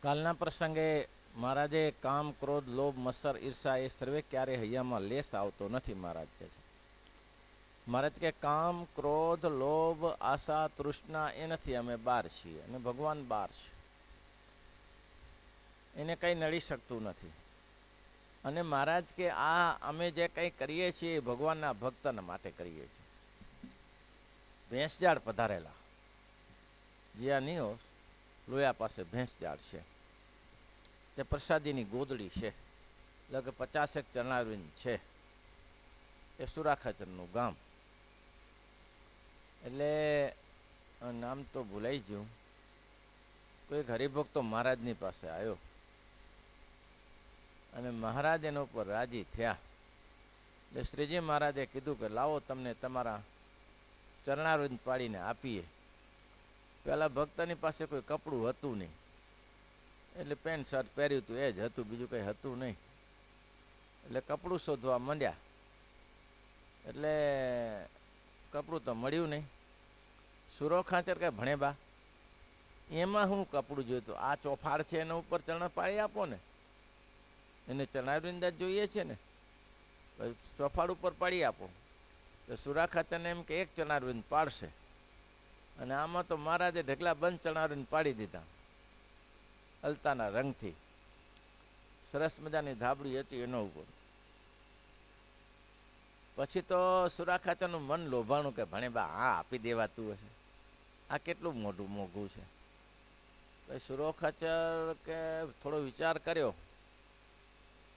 કાલના પ્રસંગે મહારાજે કામ, ક્રોધ, લોભ, મત્સર, ઈર્ષા એ સર્વે ક્યારે હૈયામાં લેસ આવતો નથી. મહારાજ કહે છે, મહારાજ કે કામ, ક્રોધ, લોભ, આશા, તૃષ્ણા એ નથી. અમે બાર છીએ અને ભગવાન બાર છે. એને કંઈ નડી શકતું નથી. અને મહારાજ કે આ અમે જે કંઈ કરીએ છીએ ભગવાનના ભક્તના માટે કરીએ છીએ. ભેંસજાળ પધારેલા જ્યાં નીઓ લોયા પાસે ભેંસજાળ છે, તે પ્રસાદીની ગોદડી છે, લગભગ 50 ચરણારવિંદ છે. એ સુરાખાચરનું ગામ. એટલે નામ તો ભૂલાઈ ગયું. કોઈ હરિભક્તો મહારાજની પાસે આવ્યો અને મહારાજ એના ઉપર રાજી થયા. એટલે શ્રીજી મહારાજે કીધું કે લાવો તમને તમારા ચરણારવિંદ પાડીને આપીએ. પેલા ભક્તની પાસે કોઈ કપડું હતું નહીં, એટલે પેન્ટ શર્ટ પહેર્યું હતું એ જ હતું, બીજું કંઈ હતું નહીં. એટલે કપડું શોધવા માંડ્યા. એટલે કપડું તો મળ્યું નહીં. સુરો ખાંચર કે ભણેબા એમાં હું કપડું જોઈતું? આ ચોફાડ છે એના ઉપર ચરણ પાડી આપો ને, એને ચરણારવિંદ જ જોઈએ છે ને, ચોફાડ ઉપર પાડી આપો. તો સુરા ખાચરને એમ કે એક ચરણારવિંદ પાડશે. અને આમાં તો મહારાજે ઢગલા બંધ ચરણારવિંદ પાડી દીધા અલતાના રંગથી. સરસ મજાની ધાબળી હતી એનો ઉપર. પછી તો સુરા ખાચરનું મન લોભાણું કે ભણેબા આ આપી દેવાતું હશે, આ કેટલું મોટું મોંઘું છે. પછી સુરો ખાચર કે થોડો વિચાર કર્યો.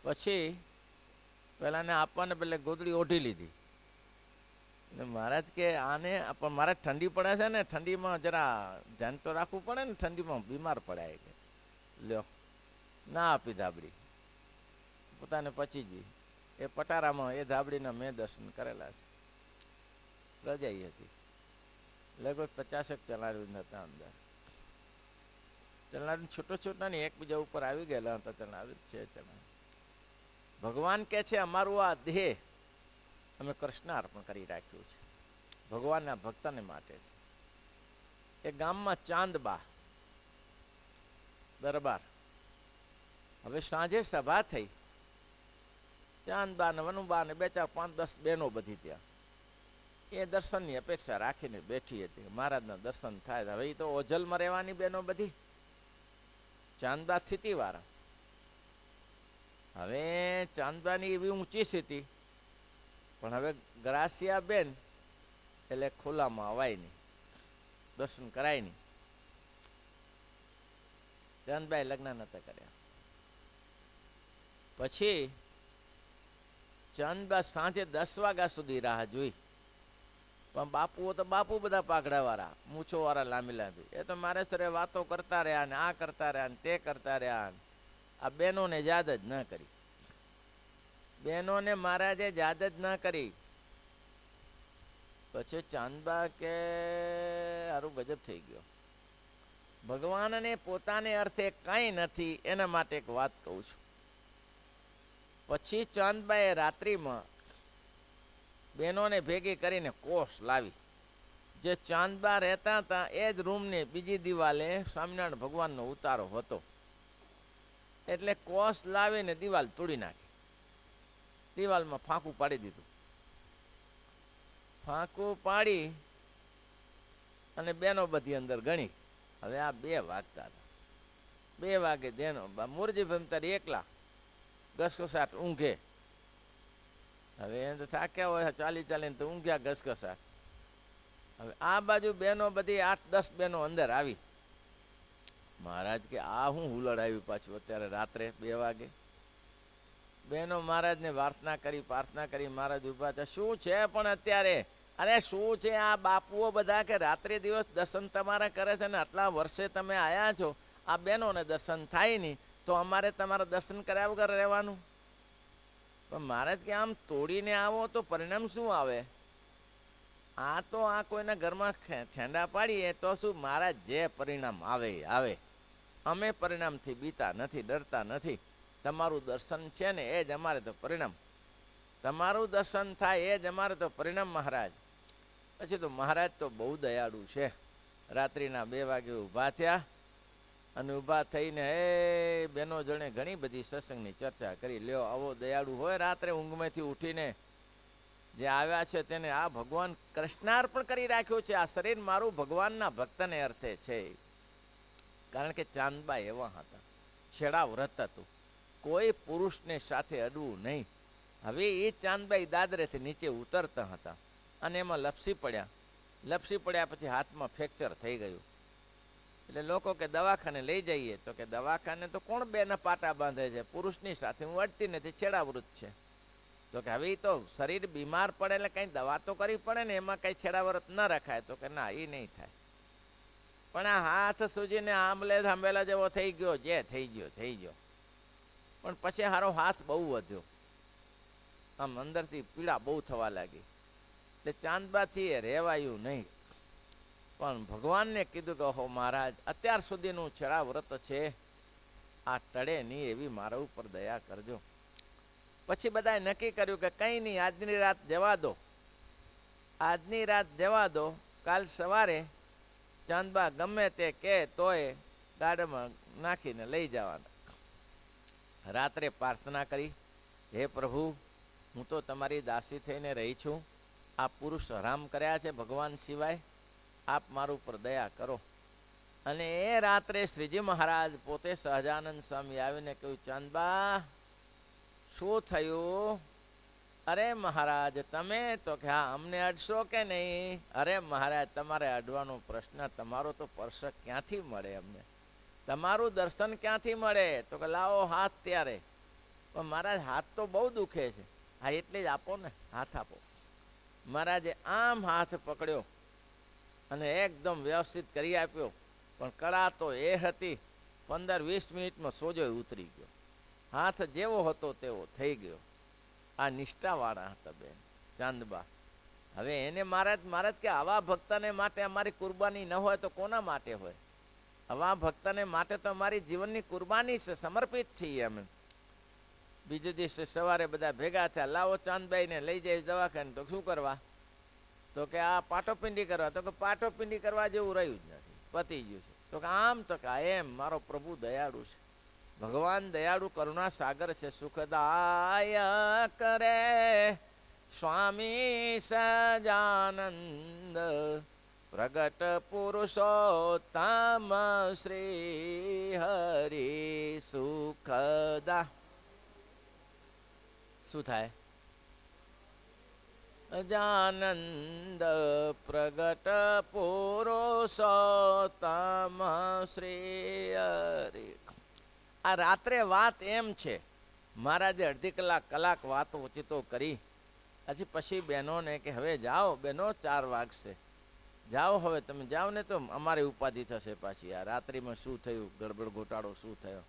પછી પેલાને આપવાને બદલે ગોદડી ઓઢી લીધી. એટલે મહારાજ કે આને પણ મારે ઠંડી પડે છે ને, ઠંડીમાં જરા ધ્યાન તો રાખવું પડે ને, ઠંડીમાં બીમાર પડાય કે લ્યો ના આપી ધાબડી. પોતાને પચી ગઈ. એ પટારામાં એ ધાબડીના મેં દર્શન કરેલા છે. રજાઈ હતી. લગભગ 50 ચરણારવિંદ હતા અંદર. ચરણારવિંદ છૂટો છૂટા ને એકબીજા ઉપર આવી ગયેલા હતા. ચરણારવિંદ છે ચરણારવિંદ. ભગવાન કે છે અમારું આ દેહ અમે કૃષ્ણ અર્પણ કરી રાખ્યું છે, ભગવાનના ભક્તને માટે છે. એ ગામમાં ચાંદબા દરબાર. હવે સાંજે સભા થઈ. ચાંદબા ને વનુબા ને 2, 4, 5, 10 બહેનો બધી ત્યાં એ દર્શનની અપેક્ષા રાખીને બેઠી હતી. મહારાજના દર્શન થાય. હવે એ તો ઓજલમાં રહેવાની બહેનો બધી, ચાંદબા સ્થિતિવાળા. હવે ચાંદબાની એવી ઊંચી સ્થિતિ, પણ હવે ગ્રાસિયા બેન એટલે ખુલ્લામાં અવાય નહીં, દર્શન કરાય નહીં. ચાંદબાઈ લગ્ન નતા કર્યા. પછી ચાંદબા સાંજે 10 વાગ્યા સુધી રાહ જોઈ. પણ બાપુઓ તો બાપુ બધા પાઘડા વાળા, મૂછો વાળા લાંબી લાંબી. એ તો મારે સરે વાતો કરતા રહ્યા ને આ કરતા રહ્યા ને તે કરતા રહ્યા. આ બહેનોને યાદ જ ન કરી. બહેનોને મહારાજે યાદ જ ન કરી. પછી ચાંદબા કે સારું ગજબ થઈ ગયો. ભગવાનને પોતાને અર્થે કાંઈ નથી એના માટે એક વાત કહું છું. પછી ચાંદબાએ રાત્રિમાં બહેનોને ભેગી કરીને કોષ લાવી. જે ચાંદબા રહેતા હતા એ જ રૂમની બીજી દિવાલે સ્વામિનારાયણ ભગવાનનો ઉતારો હતો. એટલે કોષ લાવીને દિવાલ તોડી નાખી. દિવાલમાં ફાંકું પાડી દીધું. ફાંકું પાડી અને બેનો બધી અંદર ગણી. હવે આ 2 વાગતા હતા. 2 વાગે દેનો મોરજી ભમતારી એકલા ઘસઘસાટ ઊંઘે. હવે એ તો થાક્યા હોય, ચાલી ચાલીને તો ઊંઘ્યા ઘસઘસાટ. હવે આ બાજુ બહેનો બધી 8-10 બહેનો અંદર આવી. મહારાજ કે આ હું હુલડ આવ્યું પાછું અત્યારે રાત્રે 2 વાગે. બહેનો મહારાજને પ્રાર્થના કરી. મહારાજ ઊભા હતા. શું છે પણ અત્યારે? અરે શું છે આ બાપુઓ બધા કે રાત્રે દિવસ દર્શન તમારા કરે છે ને, આટલા વર્ષે તમે આવ્યા છો, આ બહેનોને દર્શન થાય નહીં તો અમારે તમારા દર્શન કર્યા વગર રહેવાનું? પણ મહારાજ કે આમ તોડીને આવો તો પરિણામ શું આવે? આ તો આ કોઈના ઘરમાં છેંડા પાડીએ તો શું, મહારાજ જે પરિણામ આવે આવે. અમે પરિણામથી બીતા નથી, ડરતા નથી. તમારું દર્શન છે ને એ જ અમારે તો પરિણામ. તમારું દર્શન થાય એ જ અમારે તો પરિણામ મહારાજ. પછી તો મહારાજ તો બહુ દયાળુ છે. રાત્રિના 2 વાગે ઊભા થયા અને ઊભા થઈને હે બેનો જણે ઘણી બધી સત્સંગની ચર્ચા કરી. લ્યો આવો દયાળુ હોય રાત્રે ઊંઘમાંથી ઉઠીને જે આવ્યા છે તેને આ ભગવાન કૃષ્ણાર્પણ કરી રાખ્યું છે. આ શરીર મારું ભગવાનના ભક્તને અર્થે છે. કારણ કે ચાંદબા એવા હતા, છેડા વ્રત હતું, કોઈ પુરુષને સાથે અડવું નહીં. હવે એ ચાંદબાઈ દાદરેથી નીચે ઉતરતા હતા અને એમાં લપસી પડ્યા પછી હાથમાં ફ્રેક્ચર થઈ ગયું. એટલે લોકો કે દવાખાને લઈ જઈએ, તો કે દવાખાને તો કોણ બેના પાટા બાંધે છે, પુરુષની સાથે હું અડતી નથી, છેડાવૃત છે. તો કે હવે તો શરીર બીમાર પડે એટલે કંઈ દવા તો કરવી પડે ને, એમાં કંઈ છેડાવ્રત ન રખાય. તો કે ના, એ નહીં થાય. પણ આ હાથ સૂજીને આંબલે થાંભેલા જેવો થઈ ગયો, જે થઈ ગયો. પણ પછી હારો હાથ બહુ વધ્યો, આમ અંદરથી પીડા બહુ થવા લાગી. એટલે ચાંદબાથી એ રહેવાયું નહીં. પણ ભગવાનને કીધું કે ઓહો મહારાજ, અત્યાર સુધીનું છેડા વ્રત છે, આ ટળે નહીં એવી મારા ઉપર દયા કરજો. પછી બધાએ નક્કી કર્યું કે કંઈ નહીં, આજની રાત જવા દો, કાલ સવારે ચાંદબા ગમે તે કે તોય ગાડામાં નાખીને લઈ જવાના. રાત્રે પ્રાર્થના કરી, હે પ્રભુ, હું તો તમારી દાસી થઈને રહી છું, આ પુરુષ હરામ કર્યા છે ભગવાન સિવાય, આપ મારું ઉપર દયા કરો. અને એ રાત્રે શ્રીજી મહારાજ પોતે સહજાનંદ સ્વામી આવીને કહ્યું, ચાંદબા શું થયું? અરે મહારાજ તમે? તો કે હા, અમને અડશો કે નહીં? અરે મહારાજ, તમારે અડવાનો પ્રશ્ન, તમારો તો સ્પર્શ ક્યાંથી મળે અમને, તમારું દર્શન ક્યાંથી મળે? તો કે લાવો હાથ ત્યારે. પણ મહારાજ હાથ તો બહુ દુખે છે. હા એટલે જ આપો ને, હાથ આપો. મહારાજે આમ હાથ પકડ્યો અને એકદમ વ્યવસ્થિત કરી આપ્યો. પણ કળા તો એ હતી, 15-20 મિનિટમાં સોજો ઉતરી ગયો. હાથ જેવો હતો તેવો થઈ ગયો. આ નિષ્ઠાવાળા હતા બેન ચાંદબા. હવે એને મહારાજ કે આવા ભક્તને માટે અમારી કુરબાની ન હોય તો કોના માટે હોય? આવા ભક્તને માટે તો અમારી જીવનની કુરબાની છે, સમર્પિત છીએ અમે. બીજે દિવસે સવારે બધા ભેગા થયા, લાવો ચાંદબાઈને લઈ જાય દવાખાને. તો શું કરવા? તો કે આ પાટોપિંડી કરવા. તો કે પાટોપિંડી કરવા જેવું રહ્યું જ નથી, પતી ગયું છે. તો કે આમ? તો કે એમ, મારો પ્રભુ દયાળુ છે, ભગવાન દયાળુ કરુણા સાગર છે. સુખદાય કરે સ્વામી સજાનંદ, પ્રગટ પુરુષોત્તમ શ્રી હરિ સુખદા. શું થાય? અજાનંદ પ્રગટ પુરુષોત્તમ શ્રી હરિ. આ રાત્રે વાત એમ છે, મહારાજે અડધી કલાક વાતો ઉચિતો કરી. પછી બહેનોને કે હવે જાઓ બહેનો, 4 વાગશે, જાઓ હવે તમે જાઓ ને તો અમારી ઉપાધિ થશે પાછી. આ રાત્રિમાં શું થયું, ગડબડ ઘોટાળો શું થયો?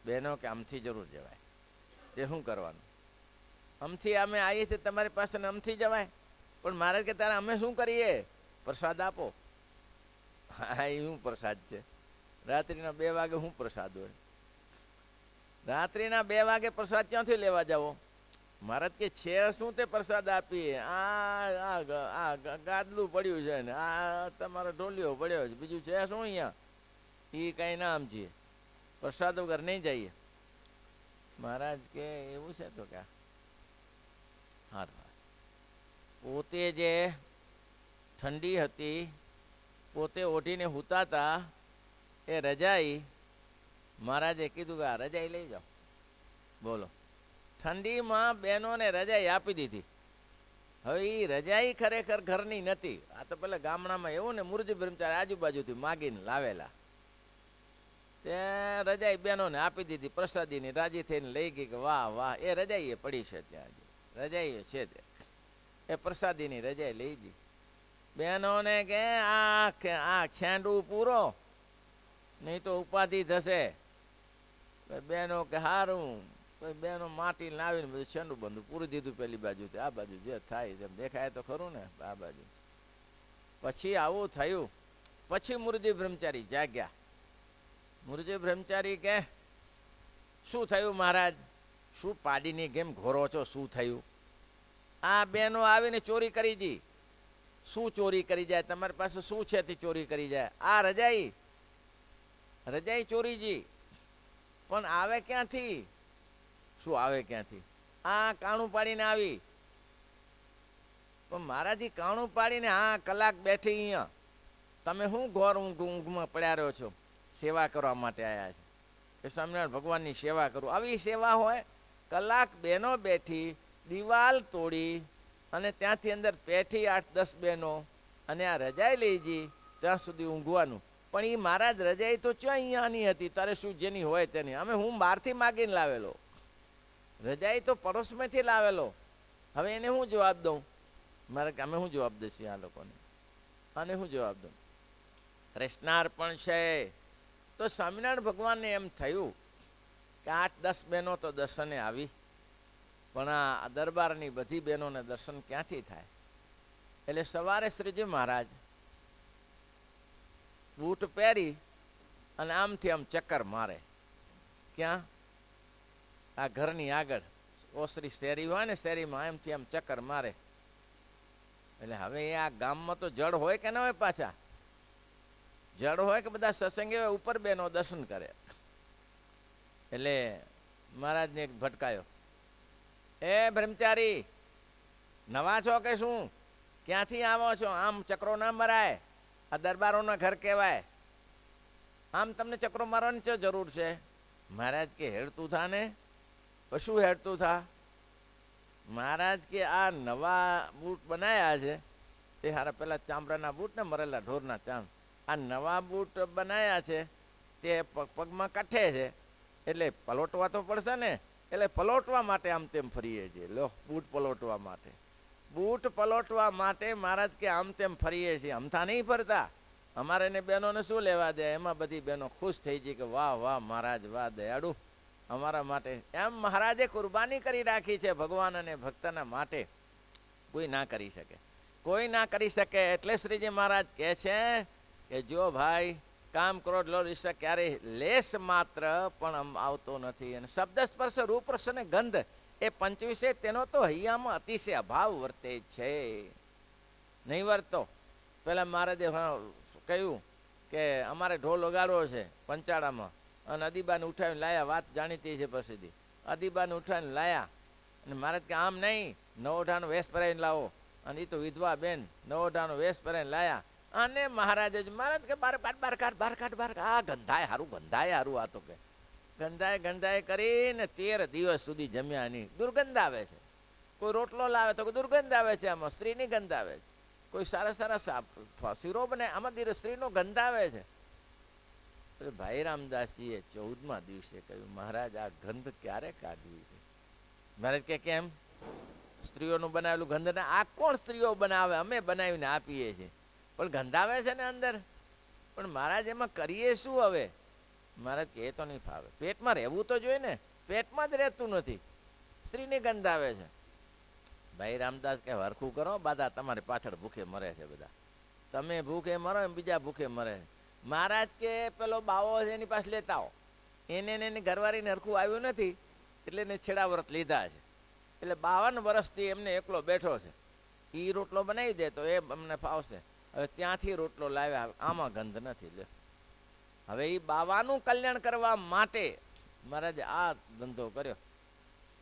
બહેનો કે આમથી જરૂર જવાય. તે શું કરવાનું? આમથી અમે આવીએ છીએ તમારી પાસે, આમથી જવાય? પણ મહારાજ કે તારે અમે શું કરીએ? પ્રસાદ આપો. હા, એ શું પ્રસાદ છે? રાત્રિના 2 વાગે શું પ્રસાદ હોય? રાત્રિના 2 વાગે પ્રસાદ ક્યાંથી લેવા જાવો? મહારાજ કે છે શું તે પ્રસાદ આપીએ? આ ગાદલું પડ્યું છે ને આ તમારો ઢોલિયો પડ્યો છે, બીજું છે શું અહીંયા? એ કઈ ના સમજીએ, પ્રસાદ વગર નહીં જઈએ. મહારાજ કે એવું છે? તો કે હા. પોતે જે ઠંડી હતી, પોતે ઓઢીને સૂતા હતા, એ રજાઈ મહારાજે કીધું કે આ રજાઈ લઈ જાઓ. બોલો, ઠંડીમાં બહેનોને રજાઈ આપી દીધી. હવે એ રજાઈ ખરેખર ઘરની નથી. આ તો પેલા ગામડામાં એવું ને, મુરજી બ્રહ્મચારી આજુબાજુથી માગીને લાવેલા. તે રજાઈ બહેનોને આપી દીધી, પ્રસાદીની રાજી થઈને લઈ ગઈ કે વાહ વાહ, એ રજાઈ પડી છે ત્યાં, રજાઈ છે તે, એ પ્રસાદીની રજાઈ લઈ ગઈ. બહેનોને કે આ છેંડું પૂરો, નહીં તો ઉપાધિ થશે. બહેનો કે હારું. બહેનો માટી લાવીને બધું છેંડું બંધું પૂરી દીધું પેલી બાજુથી. આ બાજુ જે થાય તેમ દેખાય તો ખરું ને આ બાજુ. પછી આવું થયું. પછી મુરજી બ્રહ્મચારી જાગ્યા. મુરજી બ્રહ્મચારી કે શું થયું મહારાજ? શું પાડીની કેમ ઘોરો છો? શું થયું? આ બહેનો આવીને ચોરી કરી દી. શું ચોરી કરી જાય? તમારી પાસે શું છે તે ચોરી કરી જાય? આ રજાઈ રજાઈ ચોરીજી. પણ આવે ક્યાંથી? શું આવે ક્યાંથી? આ કાણું પાડીને આવી. પણ મહારાજજી કાણું પાડીને હા કલાક બેઠી અહીંયા. તમે શું ઘોર ઊંઘમાં પડ્યા રહ્યો છો? સેવા કરવા માટે આવ્યા છે કે સ્વામિનારાયણ ભગવાનની સેવા કરું. આવી સેવા હોય? કલાક બહેનો બેઠી, દિવાલ તોડી અને ત્યાંથી અંદર પેઠી 8-10 બહેનો અને આ રજાઈ લઈ જઈ ત્યાં સુધી ઊંઘવાનું. પણ એ મહારાજ રજાઈ તો ક્યાં અહીંયાની હતી? તારે શું જેની હોય તેની. અમે હું બહારથી માગીને લાવેલો, રજાઈ તો પડોશમાંથી લાવેલો. હવે એને હું જવાબ દઉં? મારે અમે શું જવાબ દઈશું આ લોકોને? અને શું જવાબ દઉં? કૃષ્ણાર્પણ છે. તો સ્વામિનારાયણ ભગવાનને એમ થયું કે 8-10 બહેનો તો દર્શને આવી, પણ આ દરબારની બધી બહેનોને દર્શન ક્યાંથી થાય? એટલે સવારે શ્રીજી મહારાજ બૂટ પહેરી અને આમથી આમ ચક્કર મારે. ક્યાં? આ ઘરની આગળ ઓસરી શેરી હોય ને, શેરીમાં એમથી આમ ચક્કર મારે. એટલે હવે આ ગામમાં તો જળ હોય કે ના હોય? પાછા જળ હોય કે બધા સત્સંગી હોય? ઉપર બેનો દર્શન કરે. એટલે મહારાજને એક ભટકાયો, એ બ્રહ્મચારી, નવા છો કે શું? ક્યાંથી આવો છો? આમ ચક્રો ના મરાય, આ દરબારોના ઘર કહેવાય. આમ તમને ચક્રો મારવાની શું જરૂર છે? મહારાજ કે હેડતું થા ને. શું હેડતું થા? મહારાજ કે આ નવા બૂટ બનાવ્યા છે તે હારા પેલા ચામડાના બૂટ ને, મરેલા ઢોરના ચામ. આ નવા બૂટ બનાવ્યા છે તે પગમાં કાઠે છે, એટલે પલોટવા તો પડશે ને. એટલે પલોટવા માટે આમ તેમ ફરીએ છીએ. લો, બૂટ પલોટવા માટે, બૂટ પલોટવા માટે મહારાજ કે આમ તેમ ફરીએ છીએ. અમથા નહીં ફરતા. અમારે એને બહેનોને શું લેવા દે? એમાં બધી બહેનો ખુશ થઈ ગઈ કે વાહ વાહ મહારાજ, વાહ દયાળુ અમારા માટે. એમ મહારાજે કુરબાની કરી રાખી છે ભગવાન અને ભક્તના માટે. કોઈ ના કરી શકે, કોઈ ના કરી શકે. એટલે શ્રીજી મહારાજ કહે છે કે જો ભાઈ કામ ક્રોધ લોભ ઈર્ષા ક્યારેય લેશ માત્ર પણ આવતો નથી. અને શબ્દ સ્પર્શ રૂપ રસ અને ગંધ એ 25 તેનો તો હૈયામાં અતિશય અભાવ વર્તે છે. નહીં વર્તો. પેલા મહારાજે કહ્યું કે અમારે ઢોલ વગાડવો છે પંચાળામાં, અને અદીબાને ઉઠાવીને લાયા. વાત જાણીતી છે પ્રસિદ્ધિ. અદીબાને ઉઠાવીને લાયા અને મહારાજ કે આમ નહીં, નવોઢાનો વેશ પહેરાવીને લાવો. અને એ તો વિધવા બેન નવોઢાનો વેશ પહેરાવીને લાયા. અને મહારાજે મહારાજ કે બાર બાર બાર કાઢ, બાર કાઢ, બાર કાઢ. આ ગંધાય હારું, ગંધાય હારું. આ તો કે ગંધાય ગંધાય કરીને 13 દિવસ સુધી જમ્યા નહીં. દુર્ગંધ આવે છે. કોઈ રોટલો લાવે તો દુર્ગંધ આવે છે. આમાં સ્ત્રીની ગંધ આવે છે. કોઈ સારા સારા શીરો બને, આમાં ધીરે સ્ત્રીનો ગંધ આવે છે. ભાઈ રામદાસજીએ 14મા દિવસે કહ્યું, મહારાજ આ ગંધ ક્યારે કાઢવી છે? મહારાજ કે કેમ? સ્ત્રીઓનું બનાવેલું ગંધ ને આ કોણ સ્ત્રીઓ બનાવે? અમે બનાવીને આપીએ છીએ. પણ ગંધ આવે છે ને અંદર. પણ મહારાજ એમાં કરીએ શું હવે? મહારાજ કે એ તો નહીં ફાવે. પેટમાં રહેવું તો જોઈએ ને. પેટમાં જ રહેતું નથી, સ્ત્રીની ગંધ આવે છે. ભાઈ રામદાસ કે હરખું કરો બાદા, તમારી પાછળ ભૂખે મરે છે બધા. તમે ભૂખે મરો એમ બીજા ભૂખે મરે. મહારાજ કે પેલો બાવો છે એની પાસે લેતા આવો. એને એની ઘરવાળીને હરખું આવ્યું નથી એટલે એને છેડા વ્રત લીધા છે. એટલે 52 વર્ષથી એમને એકલો બેઠો છે. એ રોટલો બનાવી દે તો એ અમને ફાવશે. હવે ત્યાંથી રોટલો લાવ્યા, આમાં ગંધ નથી. લે, હવે એ બાવાનું કલ્યાણ કરવા માટે મહારાજે આ ધંધો કર્યો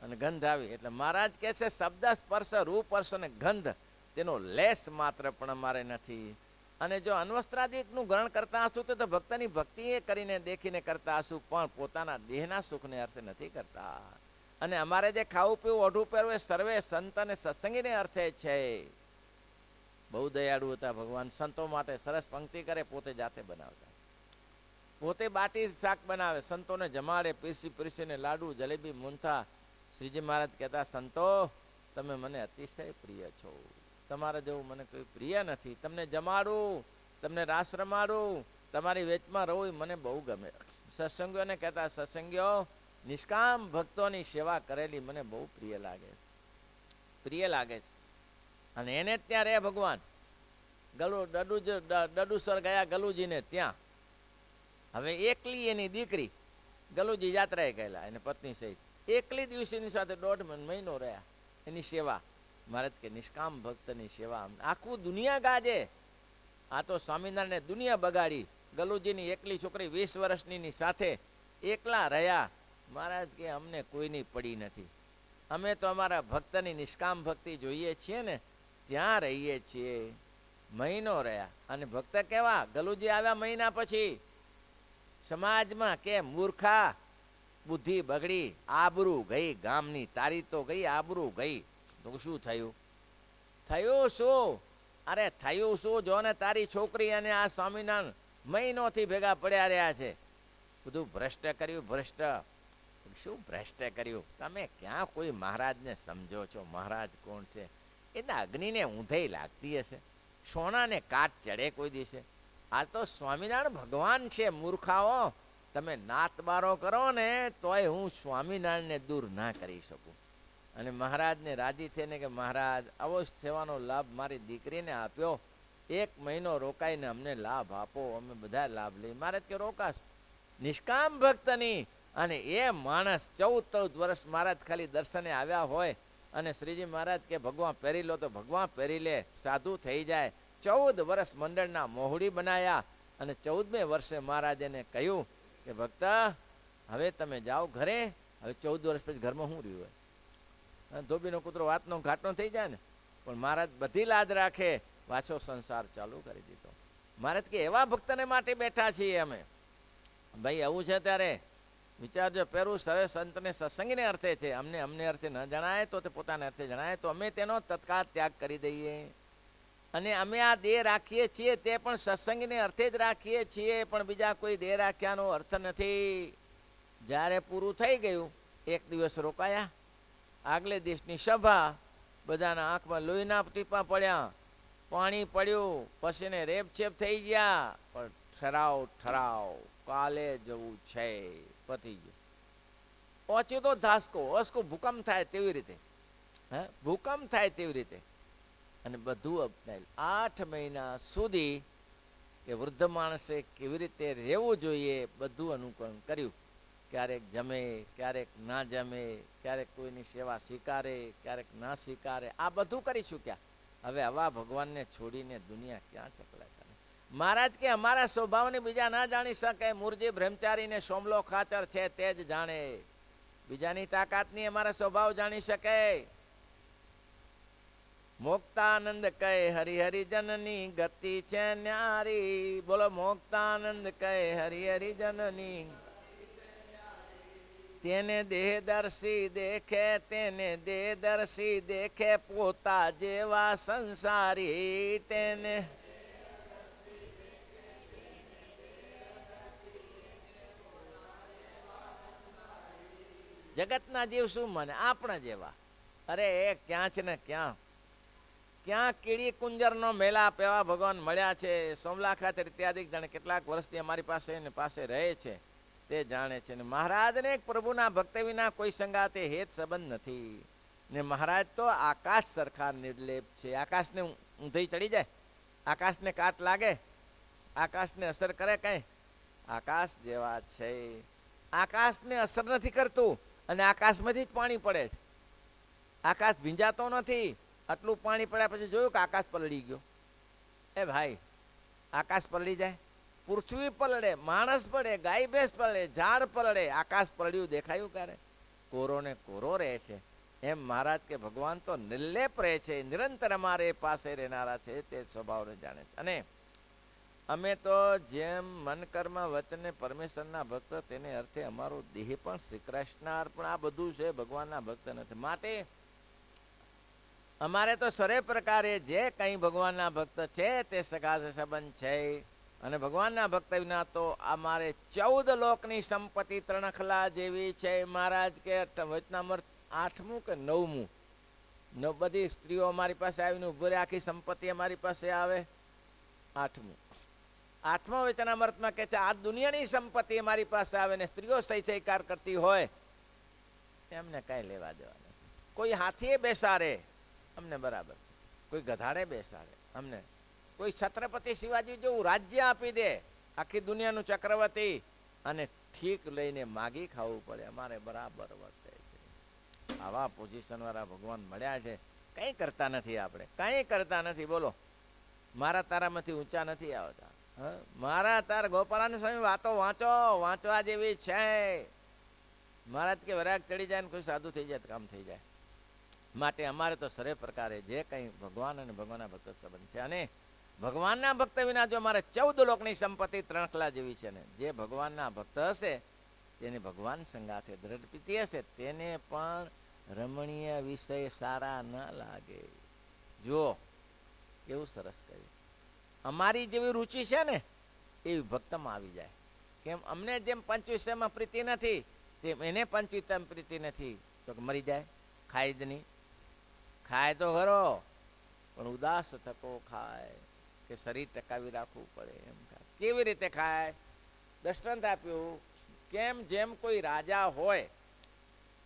અને ગંધ આવી. એટલે મહારાજ કહે છે શબ્દ સ્પર્શ રૂપ સ્પર્શ અને ગંધ તેનો લેશ માત્ર પણ અમારે નથી. અને જો અન્વસ્ત્રાદિકનું ગ્રહણ કરતા હશું તો ભક્તની ભક્તિ એ કરીને દેખીને કરતા હશું, પણ પોતાના દેહના સુખને અર્થે નથી કરતા. અને અમારે જે ખાવું પીવું ઓઢું પહેરવું એ સર્વે સંત અને સત્સંગીને અર્થે છે. બહુ દયાળુ હતા ભગવાન. સંતો માટે સરસ પંક્તિ કરે, પોતે જાતે બનાવતા. પોતે બાટી શાક બનાવે, સંતોને જમાડે, પીરસી પીરસીને લાડુ જલેબી મૂંથા. શ્રીજી મહારાજ કહેતા, સંતો તમે મને અતિશય પ્રિય છો. તમારા જેવું મને કોઈ પ્રિય નથી. તમને જમાડું, તમને રાસ રમાડું, તમારી વેચમાં રહું, મને બહુ ગમે. સત્સંગીઓને કહેતા, સત્સંગીઓ નિષ્કામ ભક્તોની સેવા કરેલી મને બહુ પ્રિય લાગે, પ્રિય લાગે છે. અને એને જ ત્યાં રહે ભગવાન. ડડુસર ગયા ગલુજીને ત્યાં. હવે એકલી એની દીકરી ગલુજી યાત્રાએ ગયેલા, એને પત્ની સહિત એકલી દિવસેની સાથે 1.5 મહિનો રહ્યા. એની સેવા મહારાજ કે નિષ્કામ ભક્તની સેવા આખું દુનિયા ગાજે. આ તો સ્વામિનારાયણે દુનિયા બગાડી ગલુજીની એકલી છોકરી 20 વર્ષની સાથે એકલા રહ્યા. મહારાજ કે અમને કોઈની પડી નથી, અમે તો અમારા ભક્તની નિષ્કામ ભક્તિ જોઈએ છીએ ને ત્યાં રહીએ છીએ. મહિનો રહ્યા અને ભક્ત કેવા, ગલુજી આવ્યા મહિના પછી સમાજમાં કે મૂર્ખા, બુદ્ધિ બગડી, આબરૂ ગઈ ગામની, તારી તો ગઈ આબરૂ ગઈ. તો શું થયું? થયું શું? અરે થયું શું? જો ને તારી છોકરી અને આ સ્વામિનારાયણ મહિનોથી ભેગા પડ્યા રહ્યા છે. બધું ભ્રષ્ટ કર્યું, ભ્રષ્ટ. શું ભ્રષ્ટ કર્યું? તમે ક્યાં કોઈ મહારાજને સમજો છો? મહારાજ કોણ છે? એના અગ્નિને ઊંધાઈ લાગતી હશે, સોનાને કાટ ચડે કોઈ દિવસે. આ તો સ્વામિનારાયણ ભગવાન છે. મૂર્ખાઓ, તમે નાતબારો કરો ને તોય હું સ્વામિનારાયણને દૂર ના કરી શકું. અને મહારાજને રાજી થઈને કે મહારાજ આવો સેવાનો લાભ મારી દીકરીને આપ્યો, 1 મહિનો રોકાઈને અમને લાભ આપો, અમે બધા લાભ લઈએ. મહારાજ કે રોકાશ. નિષ્કામ ભક્તની. અને એ માણસ 14 વર્ષ મહારાજ ખાલી દર્શને આવ્યા હોય અને શ્રીજી મહારાજ કે ભગવાન પહેરી લો તો ભગવાન પહેરી લે, સાધુ થઈ જાય. 14 વર્ષ મંડળના મોહડી બનાયા અને 14મે વર્ષે મહારાજ એને કહ્યું કે ભક્ત હવે તમે જાઓ ઘરે. હવે 14 વર્ષ પછી ઘરમાં શું રહ્યું હોય? ધોબીનો કૂતરો વાતનો ઘાટનો થઈ જાય ને. પણ મહારાજ બધી લાજ રાખે, પાછો સંસાર ચાલુ કરી દીધો. મહારાજ કે એવા ભક્તને માટે બેઠા છીએ અમે. ભાઈ આવું છે ત્યારે વિચારજો. પહેલું સરસ સંતને સત્સંગીને અર્થે છે, અમને અર્થે ન જણાય તો તે પોતાને અર્થે જણાય તો અમે તેનો તત્કાળ ત્યાગ કરી દઈએ. અને અમે આ દેહ રાખીએ છીએ તે પણ સત્સંગીને અર્થે જ રાખીએ છીએ, પણ બીજા કોઈ દેહ રાખ્યાનો અર્થ નથી. જ્યારે પૂરું થઈ ગયું, 1 દિવસ રોકાયા. આગલે દિવસની સભા, બધાના આંખમાં લોહીના ટીપા પડ્યા, પાણી પડ્યું, પછીને રેપછેપ થઈ ગયા. પણ ઠરાવ કાલે જવું છે, પતી ગયું. ઓછું તો ધાસકો અસકો ભૂકંપ થાય તેવી રીતે, ભૂકંપ થાય તેવી રીતે. અને બધું અપનાવ્યું. 8 મહિના સુધી કે વૃદ્ધ માણસે કેવી રીતે રહેવું જોઈએ બધું અનુકરણ કર્યું. ક્યારેક જમે, ક્યારેક ના જમે, ક્યારેક કોઈની સેવા સ્વીકારે, ક્યારેક ના સ્વીકારે. આ બધું કરી ચૂક્યા. હવે આવા ભગવાનને છોડીને દુનિયા ક્યાં ચકલાય કરે? મહારાજ કે અમારા સ્વભાવને બીજા ના જાણી શકે. મુરજી બ્રહ્મચારીને સોમલો ખાચર છે તે જ જાણે. બીજાની તાકાતની અમારા સ્વભાવ જાણી શકે. મોક્તાનંદ કહે હરિહરિ જનની ગતિ છે ન્યારી. બોલો મોક્તાનંદ કહે હરિહરિ જનની. તેને દેહદર્શી દેખે, તેને દેહદર્શી દેખે, પોતા જેવા સંસારી. તેને જગતના જીવ શું મને? આપણા જેવા. અરે એ ક્યાં છે ને ક્યાં ક્યાં કીડી કુંજરનો મેલાપ એવા ભગવાન મળ્યા છે. સોમલા ખાતે ઇત્યાદિક જાણે કેટલાક વર્ષથી અમારી પાસે રહે છે તે જાણે છે. ને મહારાજને પ્રભુના ભક્ત વિના કોઈ સંગાતે હેત સંબંધ નથી. ને મહારાજ તો આકાશ સરખા નિર્લેપ છે. આકાશને ઊંધી ચડી જાય, આકાશને કાટ લાગે, આકાશને અસર કરે કઈ? આકાશ જેવા છે. આકાશને અસર નથી કરતું અને આકાશમાંથી જ પાણી પડે છે. આકાશ ભીંજાતો નથી. આટલું પાણી પડ્યા પછી જોયું કે આકાશ પલળી ગયો? એ ભાઈ, આકાશ પલળી જાય? પૃથ્વી પલળે, માણસ પડે, ગાય ભેંસ પલળે, ઝાડ પલળે, આકાશ પલળ્યું દેખાયું ક્યારે? કોરો ને કોરો રહે છે. એમ મહારાજ કે ભગવાન તો નિર્લેપ રહે છે, નિરંતર અમારે પાસે રહેનારા છે, તે સ્વભાવને જાણે છે. અને અમે તો જેમ મન કર્મ વચને પરમેશ્વરના ભક્ત તેને અર્થે અમારો દેહ પણ શ્રી કૃષ્ણ અર્પણ. આ બધું છે, ભગવાનના ભક્ત નથી. માટે અમારે તો સરે પ્રકારે જે કંઈ ભગવાનના ભક્ત છે તે સગા સંબંધ છે. અને ભગવાનના ભક્ત વિના તો અમારે 14 લોકની સંપત્તિ ત્રણખલા જેવી છે. મહારાજ કે વચનામૃત 8મું કે 9મું, બધી સ્ત્રીઓ અમારી પાસે આવીને ઉભી રહે, આખી સંપત્તિ અમારી પાસે આવે. 8મા વચનામૃતમાં કહે છે આ દુનિયાની સંપત્તિ અમારી પાસે આવે ને સ્ત્રીઓ સહી સહીકાર કરતી હોય એમને કાંઈ લેવા દેવા નથી. કોઈ હાથીએ બેસાડે અમને બરાબર છે, કોઈ ગધાડે બેસાડે અમને, કોઈ છત્રપતિ શિવાજી જેવું રાજ્ય આપી દે, આખી દુનિયાનું ચક્રવર્તી, અને ઠીક લઈને માગી ખાવું પડે, અમારે બરાબર વર્તે છે. આવા પોઝિશન વાળા ભગવાન મળ્યા છે. કંઈ કરતા નથી આપણે, કંઈ કરતા નથી. બોલો, મારા તારામાંથી ઊંચા નથી આવતા. હા, મારા તાર ગોપાળાનંદ સ્વામી વાતો વાંચો, વાંચવા જેવી છે. મહારાજ કે વરાગ ચડી જાય ને કોઈ સાધુ થઈ જાય તો કામ થઈ જાય. માટે અમારે તો સરે પ્રકારે જે કંઈ ભગવાન અને ભગવાનના ભક્ત સંબંધ છે, અને ભગવાનના ભક્ત વિના જો મારે 14 લોકની સંપત્તિ ત્રણખલા જેવી છે ને, જે ભગવાનના ભક્ત હશે તેને ભગવાન સંગાથે દ્રઢ પ્રીતિ હશે, તેને પણ રમણીય વિષય સારા ન લાગે. જો કેવું સરસ કહ્યું. અમારી જેવી રુચિ છે ને એવી ભક્તમાં આવી જાય. કેમ અમને જેમ પંચ વિષયમાં પ્રીતિ નથી તેમ એને પંચ વિષયમાં પ્રીતિ નથી, તો કે મરી જાય, ખાય જ નહીં. ખાય તો ખરો પણ ઉદાસ થકો ખાય, કે શરીર ટકાવી રાખવું પડે એમ ખાય. કેવી રીતે ખાય? દ્રષ્ટાંત આપ્યું. કેમ જેમ કોઈ રાજા હોય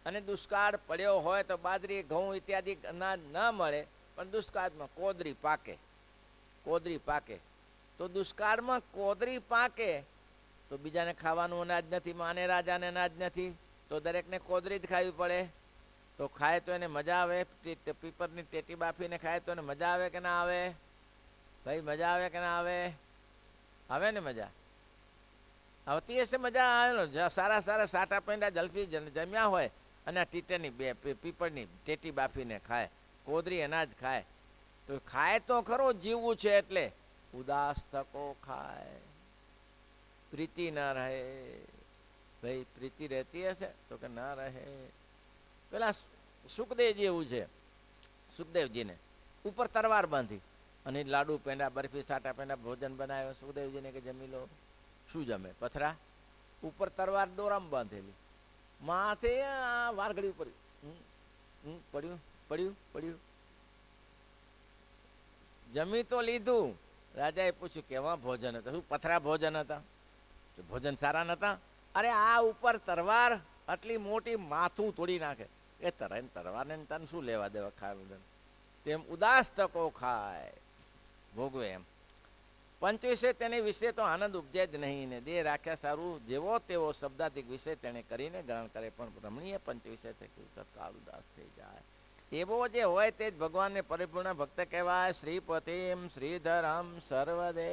અને દુષ્કાળ પડ્યો હોય તો બાજરી ઘઉં ઇત્યાદિ અનાજ ન મળે, પણ દુષ્કાળમાં કોદરી પાકે. કોદરી પાકે તો દુષ્કાળમાં કોદરી પાકે તો બીજાને ખાવાનું અનાજ નથી, માને રાજાને અનાજ નથી, તો દરેકને કોદરી જ ખાવી પડે. તો ખાય તો એને મજા આવે? પીપરની ટેટી બાફીને ખાય તો એને મજા આવે કે ના આવે? ભાઈ મજા આવે કે ના આવે? આવે ને મજા? આવતી હશે મજા. આવે. સારા સારા સાટા પેંડા જલ્ફી જમ્યા હોય અને આ ટીટરની પીપળની ટેટી બાફીને ખાય, કોદરી અનાજ ખાય, તો ખાય તો ખરો, જીવવું છે એટલે. ઉદાસ તકો ખાય, પ્રીતિ ના રહે. ભાઈ પ્રીતિ રહેતી હશે તો કે ના રહે. પેલા સુખદેવજી એવું છે, સુખદેવજીને ઉપર તરવાર બાંધી અને લાડુ પેંડા બરફી સાટા પેંડા ભોજન બનાવ્યો. સુખદેવજીને કે જમી લો. શું જમે? પથરા. ઉપર તરવાર દોરામ બાંધેલી, માથે આ વારઘડી ઉપર પડ્યું પડ્યું પડ્યું. જમી તો લીધું. રાજાએ પૂછ્યું કેવા ભોજન હતા? શું પથરા ભોજન હતા? ભોજન સારા નતા? અરે આ ઉપર તરવાર આટલી મોટી, માથું તોડી નાખે. એ તરવારને તને શું લેવા દેવા ખાય? તેમ ઉદાસ તકો ખાય, ભોગવે એમ. પંચ વિશે તેની વિશે તો આનંદ ઉપજે જ નહીં ને. દેહ રાખ્યા સારું, જેવો તેવો શબ્દાધિક વિષય તેને કરીને ગ્રહણ કરે, પણ રમણીય પંચ વિષય તત્કાળ ઉદાસ થઈ જાય. એવો જે હોય તે જ ભગવાનને પરિપૂર્ણ ભક્ત કહેવાય. શ્રીપતિમ શ્રીધરમ સર્વદે